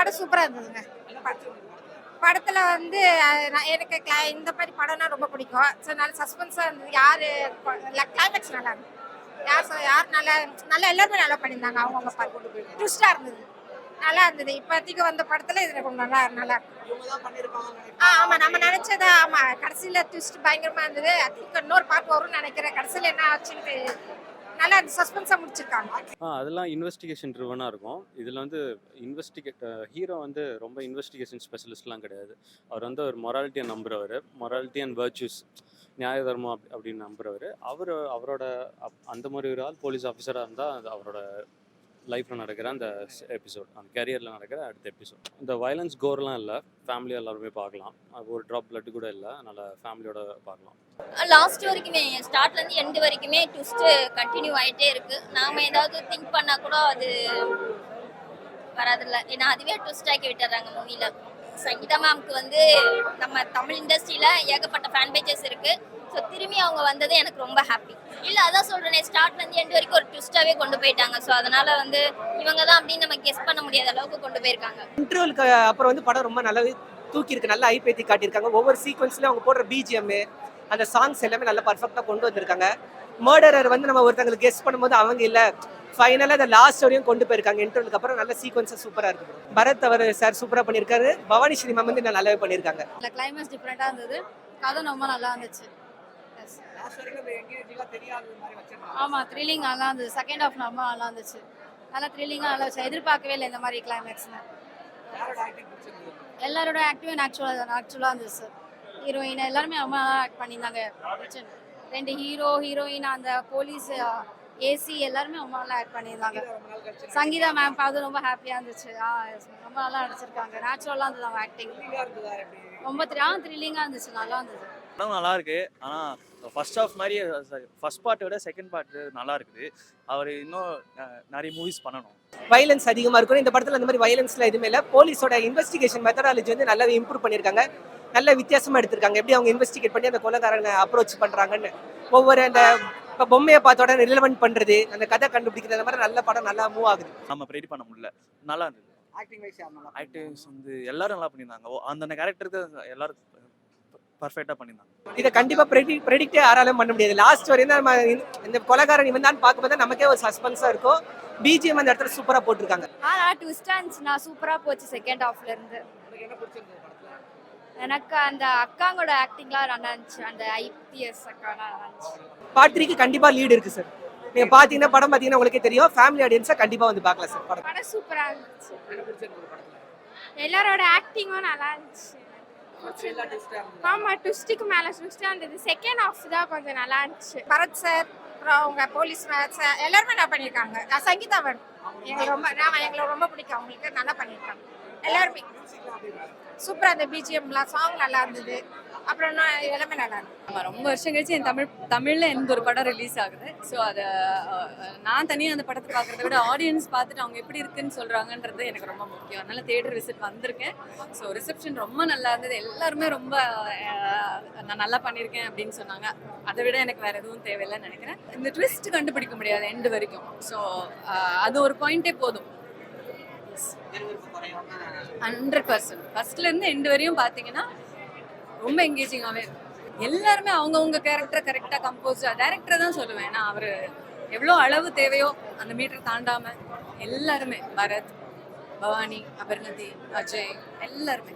படம் சூப்பரா இருந்ததுங்க. படத்துல வந்து எனக்கு இந்த மாதிரி படம்னா ரொம்ப பிடிக்கும். ஸோ நல்ல சஸ்பென்ஸா இருந்தது. யாரு கிளைமேக்ஸ் நல்லா இருந்தது. யார் நல்லா நல்லா எல்லாருமே நல்லா பண்ணியிருந்தாங்க. அவங்க ட்விஸ்டா இருந்தது. நல்லா இருந்தது. இப்போதைக்கு வந்த படத்துல இது கொஞ்சம் நல்லா நல்லா ஆமா நம்ம நினைச்சதா. ஆமா கடைசியில ட்விஸ்ட் பயங்கரமா இருந்தது. ஐ திங்க் இன்னொரு பார்ட் வரும்னு நினைக்கிறேன். கடைசியில என்ன ஆச்சுன்னு நல்லா சஸ்பென்ஸா முடிச்சிருக்காங்க. அதெல்லாம் இன்வெஸ்டிகேஷன் ட்ரிவனாக இருக்கும். இதில் வந்து ஹீரோ வந்து ரொம்ப இன்வெஸ்டிகேஷன் ஸ்பெஷலிஸ்ட்லாம் கிடையாது. அவர் வந்து ஒரு மொராலிட்டியை நம்புறவர், மொராலிட்டி அண்ட் வர்ச்சூஸ், நியாய தர்மம் அப்படின்னு நம்புறவர். அவரோட அந்த மாதிரி ஒரு ஆள் போலீஸ் ஆஃபீஸராக இருந்தால் அது அவரோட லைஃப்பில் நடக்கிற அந்த எபிசோட், அந்த கேரியரில் நடக்கிற அடுத்த எபிசோட். இந்த வயலன்ஸ் கோர்லாம் இல்லை, ஃபேமிலியாக எல்லாருமே பார்க்கலாம். அது ஒரு ட்ராப் பிளட் கூட இல்லை, அதனால் ஃபேமிலியோட பார்க்கலாம். லாஸ்ட் வரைக்குமே ஸ்டார்ட்லேருந்து எண்டு வரைக்குமே ட்விஸ்ட்டு கண்டினியூ ஆகிட்டே இருக்குது. நாம் ஏதாவது திங்க் பண்ணால் கூட அது வராதில்ல. ஏன்னா அதுவே ட்விஸ்ட் ஆக்கி விட்டுறாங்க மூவியில். சங்கீதா மேம்க்கு வந்து நம்ம தமிழ் இண்டஸ்ட்ரியில் ஏகப்பட்ட ஃபேன் பேஜஸ் இருக்குது. ஸோ திரும்பி அவங்க வந்தது எனக்கு ரொம்ப ஹாப்பி. இல்லை அதான் சொல்கிறேனே, ஸ்டார்ட்லேருந்து எண்டு வரைக்கும் ஒரு ட்விஸ்ட்டாகவே கொண்டு போயிட்டாங்க. ஸோ அதனால் வந்து இவங்க தான் அப்படின்னு நம்ம கெஸ் பண்ண முடியாத அளவுக்கு கொண்டு போயிருக்காங்க. இன்டர்வலுக்கு அப்புறம் வந்து படம் ரொம்ப நல்லாவே தூக்கி இருக்கு, நல்லா ஐப்பேத்தி காட்டியிருக்காங்க. ஒவ்வொரு சீக்வன்ஸ்லையும் அவங்க போடுற பிஜிஎம், அந்த சாங்ஸ் எல்லாமே நல்லா பர்ஃபெக்டாக கொண்டு வந்திருக்காங்க. மர்டரர் வந்து நம்ம ஒருத்தங்களுக்கு கெஸ் பண்ணும்போது அவங்க இல்லை, ஃபைனலாக அந்த லாஸ்ட் வரையும் கொண்டு போயிருக்காங்க. இன்டர்வலுக்கு அப்புறம் நல்ல சீக்வன்ஸாக சூப்பராக இருக்குது. பரத் அவர் சார் சூப்பராக பண்ணியிருக்காரு. பவானி ஸ்ரீ மேம் வந்து நல்லாவே பண்ணியிருக்காங்க. கிளைமேக்ஸ் டிஃப்ரெண்டாக இருந்தது. கதை ரொம்ப நல்லா இருந்துச்சு. ஆமாம், த்ரில்லிங் நல்லா இருந்தது. செகண்ட் ஹாஃப் ரொம்ப நல்லா இருந்துச்சு. நல்லா த்ரில்லிங்காக நல்லா இருந்துச்சு. எதிர்பார்க்கவே இல்லை இந்த மாதிரி கிளைமேக்ஸ்னு. எல்லாரோட ஆக்டிவும் ஆக்சுவலாக இருந்துச்சு சார். ஹீரோயின் எல்லாருமே ரொம்ப நல்லா ஆக்ட் பண்ணியிருந்தாங்க. 2 ஹீரோ ஹீரோயின், அந்த போலீஸ், ஏசி எல்லாருமே ரொம்ப நல்லா ஆக்ட் பண்ணியிருந்தாங்க. சங்கீதா மேம் பார்த்து ரொம்ப ஹாப்பியாக இருந்துச்சு. ரொம்ப நல்லா நடிச்சிருக்காங்க. நேச்சுரலாக இருந்தது அவங்க ஆக்டிங். ரொம்ப த்ரில்லிங்காக இருந்துச்சு, நல்லா இருந்தது. படம் நல்லா இருக்கு. ஆனால் ஃபர்ஸ்ட் ஹாஃப் மாதிரி ஃபர்ஸ்ட் பார்ட்டை விட செகண்ட் பார்ட் நல்லா இருக்குது. அவர் இன்னும் நிறைய மூவிஸ் பண்ணணும். வயலன்ஸ் அதிகமாக இருக்கும் இந்த படத்தில். அந்த மாதிரி வயலன்ஸ்லாம் எதுவுமே இல்லை. போலீஸோட இன்வெஸ்டிகேஷன் மெத்தடாலஜி வந்து நல்லாவே இம்ப்ரூவ் பண்ணியிருக்காங்க. நல்ல வித்தியாசமாக எடுத்திருக்காங்க. எப்படி அவங்க இன்வெஸ்டிகேட் பண்ணி அந்த கொலைகாரனை அப்ரோச் பண்ணுறாங்கன்னு ஒவ்வொரு அந்த இப்போ பொம்மையை பார்த்தோட ரிலவெண்ட் பண்ணுறது, அந்த கதை கண்டுபிடிக்கிறது, அந்த மாதிரி நல்ல படம் நல்லா மூவ் ஆகுது. நம்ம ப்ரெடிக்ட் பண்ண முடியல, நல்லா இருந்தது. ஆக்டிங்ஸ் வந்து எல்லாரும் நல்லா பண்ணியிருந்தாங்க. அந்த கேரக்டருக்கு எல்லாரும் பர்ஃபெக்டாக பண்ணியிருந்தாங்க. இதை கண்டிப்பாக ப்ரெடிக்டே யாராலும் பண்ண முடியாது. லாஸ்ட் வரையும் தான் நம்ம இந்த கொலைகாரன் இவன் தான் பார்க்கும்போது நமக்கே ஒரு சஸ்பென்ஸாக இருக்கும். பிஜிஎம் அந்த இடத்துல சூப்பராக போட்டிருக்காங்க. ட்விஸ்டாக இருந்துச்சுன்னா சூப்பராக போச்சு செகண்ட் ஹாஃப்ல இருந்து. எனக்கு அந்த அக்காங்களோட ஆக்டிங்லாம் நல்லா இருந்துச்சு. அந்த ஐபிஎஸ் அக்காலாம் நல்லா இருந்துச்சு. பார்ட் 3க்கு கண்டிப்பாக லீடு இருக்குது சார். நீங்கள் பார்த்தீங்கன்னா படம் பார்த்தீங்கன்னா உங்களுக்கே தெரியும். ஃபேமிலி ஆடியன்ஸாக கண்டிப்பாக வந்து பார்க்கலாம் சார். படம் சூப்பராக இருந்துச்சு. எல்லாரோட ஆக்டிங்கும் நல்லா இருந்துச்சு. ஆமாம், ட்விஸ்ட்டுக்கு மேலே ட்விஸ்டாக இருந்தது. செகண்ட் ஹாஃப் தான் கொஞ்சம் நல்லா இருந்துச்சு. பரத் சார், அப்புறம் அவங்க போலீஸ் சார் எல்லாருமே நல்லா பண்ணியிருக்காங்க. சங்கீதா மேம் எங்களுக்கு ரொம்ப பிடிக்கும். அவங்களுக்கு நல்லா பண்ணியிருக்காங்க. எல்லாருமே சூப்பராக இருந்த பிஜிஎம்லாம் சாங் நல்லா இருந்தது. அப்புறம் எல்லாமே நல்லா இருந்தது. ஆமாம், ரொம்ப வருஷம் கழிச்சு என் தமிழில் எந்த ஒரு படம் ரிலீஸ் ஆகுது. ஸோ அதை நான் தனியாக அந்த படத்தை பார்க்குறத விட ஆடியன்ஸ் பார்த்துட்டு அவங்க எப்படி இருக்குன்னு சொல்கிறாங்கன்றது எனக்கு ரொம்ப முக்கியம். அதனால் தியேட்டர் விசிட் வந்திருக்கேன். ஸோ ரிசப்ஷன் ரொம்ப நல்லா இருந்தது. எல்லாருமே ரொம்ப நான் நல்லா பண்ணியிருக்கேன் அப்படின்னு சொன்னாங்க. அதை விட எனக்கு வேறு எதுவும் தேவையில்லைன்னு நினைக்கிறேன். இந்த ட்விஸ்ட் கண்டுபிடிக்க முடியாது எண்டு வரைக்கும். ஸோ அது ஒரு பாயிண்டே போதும். 100% ஃபர்ஸ்ட்லேருந்து எண்டு வரையும் பார்த்தீங்கன்னா ரொம்ப என்கேஜிங்காகவே இருக்கும். எல்லாருமே அவங்கவுங்க கேரக்டர் கரெக்டாக கம்போஸ்டாக, டைரக்டரை தான் சொல்லுவேன். ஏன்னா அவர் எவ்வளோ அளவு தேவையோ அந்த மீட்டர் தாண்டாமல் எல்லாருமே, பரத், பவானி, அபர்ணதி, அஜய், எல்லாருமே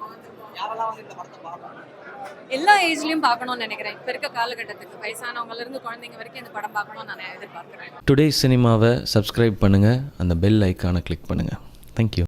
எல்லா ஏஜ்லேயும் பார்க்கணும்னு நினைக்கிறேன். இப்போ இருக்க காலகட்டத்துக்கு வயசானவங்கலேருந்து குழந்தைங்க வரைக்கும் இந்த படம் பார்க்கணும்னு நான் எதிர்பார்க்குறேன். டுடே சினிமாவை சப்ஸ்கிரைப் பண்ணுங்கள், அந்த பெல் ஐக்கானை கிளிக் பண்ணுங்கள். தேங்க்யூ.